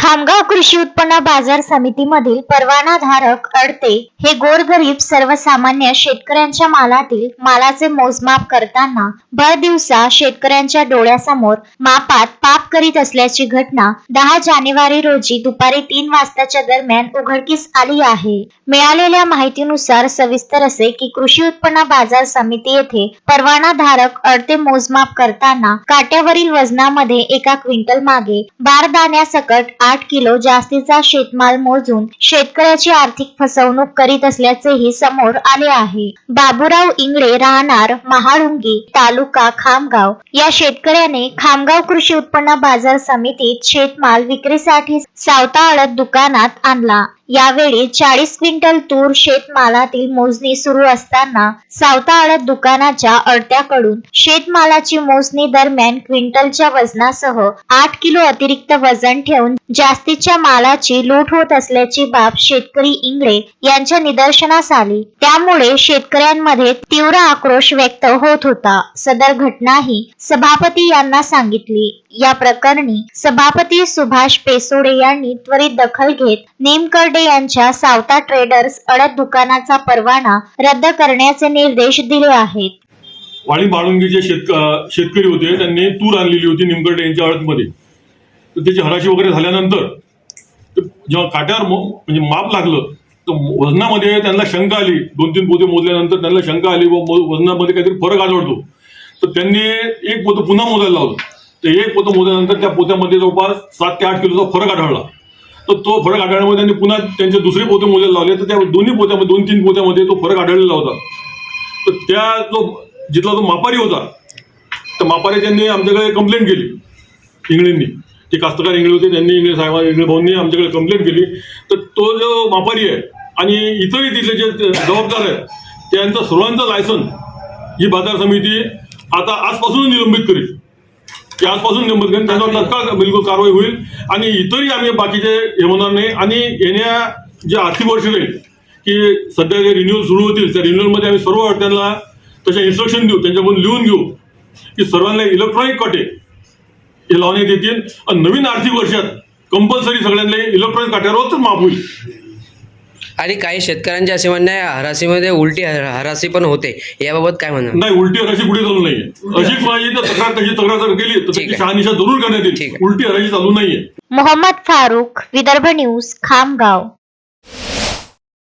खामगाव कृषी उत्पन्न बाजार समितीमधील परवानाधारक अडते हे गोरगरीब सर्वसामान्य शेतकऱ्यांच्या मालाचे मोजमाप करताना भर दिवसा शेतकऱ्यांच्या डोळ्यासमोर मापात पाप करीत असल्याची घटना 10 जानेवारी रोजी दुपारी 3 वाजताच्या दरम्यान उघडकीस आली आहे। मिळालेल्या माहितीनुसार सविस्तर असे की कृषी उत्पन्न बाजार समिती येथे परवानाधारक अडते मोजमाप करताना काट्यावरील वजनामध्ये एका क्विंटल मागे बारदाण्यासकट 8 किलो जास्तीचा शेतमाल मोजून शेतकऱ्याची आर्थिक फसवणूक करीत असल्याचेही समोर आले आहे। बाबूराव इंगळे राहणार महाळुंगी तालुका खामगाव या शेतकऱ्याने खामगाव कृषी उत्पन्न बाजार समितीत शेतमाल विक्रीसाठी सावता आडत दुकानात आणला। यावेळी 40 क्विंटल तूर शेतमालातील मोजणी सुरू असताना सावता आडत दुकानाच्या अडत्याकडून शेतमालाची मोजणी दरम्यान क्विंटलच्या वजनासह 8 किलो अतिरिक्त वजन ठेवून जास्तीच्या मालाची लूट होत असल्याची बाब शेतकरी इंगळे यांच्या निदर्शनास आली। त्यामुळे शेतकऱ्यांमध्ये तीव्र आक्रोश व्यक्त होत होता। सदर घटना ही सभापती यांना सांगितली। या प्रकरणी सभापती सुभाष पेसोडे यांनी त्वरित दखल घेत निमकर्डे यांच्या सावता ट्रेडर्स अडत दुकानाचा परवाना रद्द करण्याचे निर्देश दिले आहेत। वाळी बाळुंगीचे शेतकरी होते, त्यांनी तूर आणलेली होती निमकर्डे यांच्या अडतमध्ये। तर त्याची हराशी वगैरे झाल्यानंतर जेव्हा काट्यावर म्हणजे माप लागलं तर वजनामध्ये त्यांना शंका आली। 2-3 पोते मोजल्यानंतर त्यांना शंका आली व वजनामध्ये काहीतरी फरक आढळतो। तर त्यांनी एक पोतं पुन्हा मोजायला लावलं। तर एक पोतं मोजल्यानंतर त्या पोत्यामध्ये जवळपास 7 ते 8 किलोचा फरक आढळला। तर तो फरक आढळल्यामुळे त्यांनी पुन्हा त्यांचे दुसरे पोते मोजायला लावले। तर त्या दोन्ही पोत्यामध्ये 2-3 पोत्यामध्ये तो फरक आढळलेला होता। तर त्या जिथला जो मापारी होता तर मापारी त्यांनी आमच्याकडे कंप्लेंट केली। इंगळेंनी, ते कास्तकार इंगळे होते, त्यांनी इंगळे भाऊंनी आमच्याकडे कंप्लेंट केली। तर तो जो मापारी आहे आणि इतरही तिथले जे जबाबदार आहेत त्यांचं सर्वांचं लायसन ही बाजार समिती आता आजपासून निलंबित करेल की आजपासून निलंबित करेल। त्याच्यावर तत्काळ बिलकुल कारवाई होईल आणि इतरही आम्ही बाकीचे हे होणार नाही। आणि येण्या जे आर्थिक वर्ष राहील की सध्या जे रिन्युअल सुरू होतील त्या रिन्युअलमध्ये आम्ही सर्व त्यांना तशा इन्स्ट्रक्शन देऊ, त्यांच्याकडून लिहून घेऊ की सर्वांना इलेक्ट्रॉनिक काटे हे लावण्यात येतील आणि नवीन आर्थिक वर्षात कंपल्सरी सगळ्यांना इलेक्ट्रॉनिक काट्यावरच माफ होईल। आणि काही शेतकऱ्यांचे असे म्हणणे आहे हराशीमध्ये उलटी हराशी पण होते, याबाबत काय म्हणणं? नाही, उलटी हराशी कुठे चालू नाहीये। अशी पाहिजे तर तक्रार केली तर त्याची शहानिशा जरूर करण्यात येईल। उलटी हराशी चालू नाहीये। मोहम्मद फारूक, विदर्भ न्यूज, खामगाव।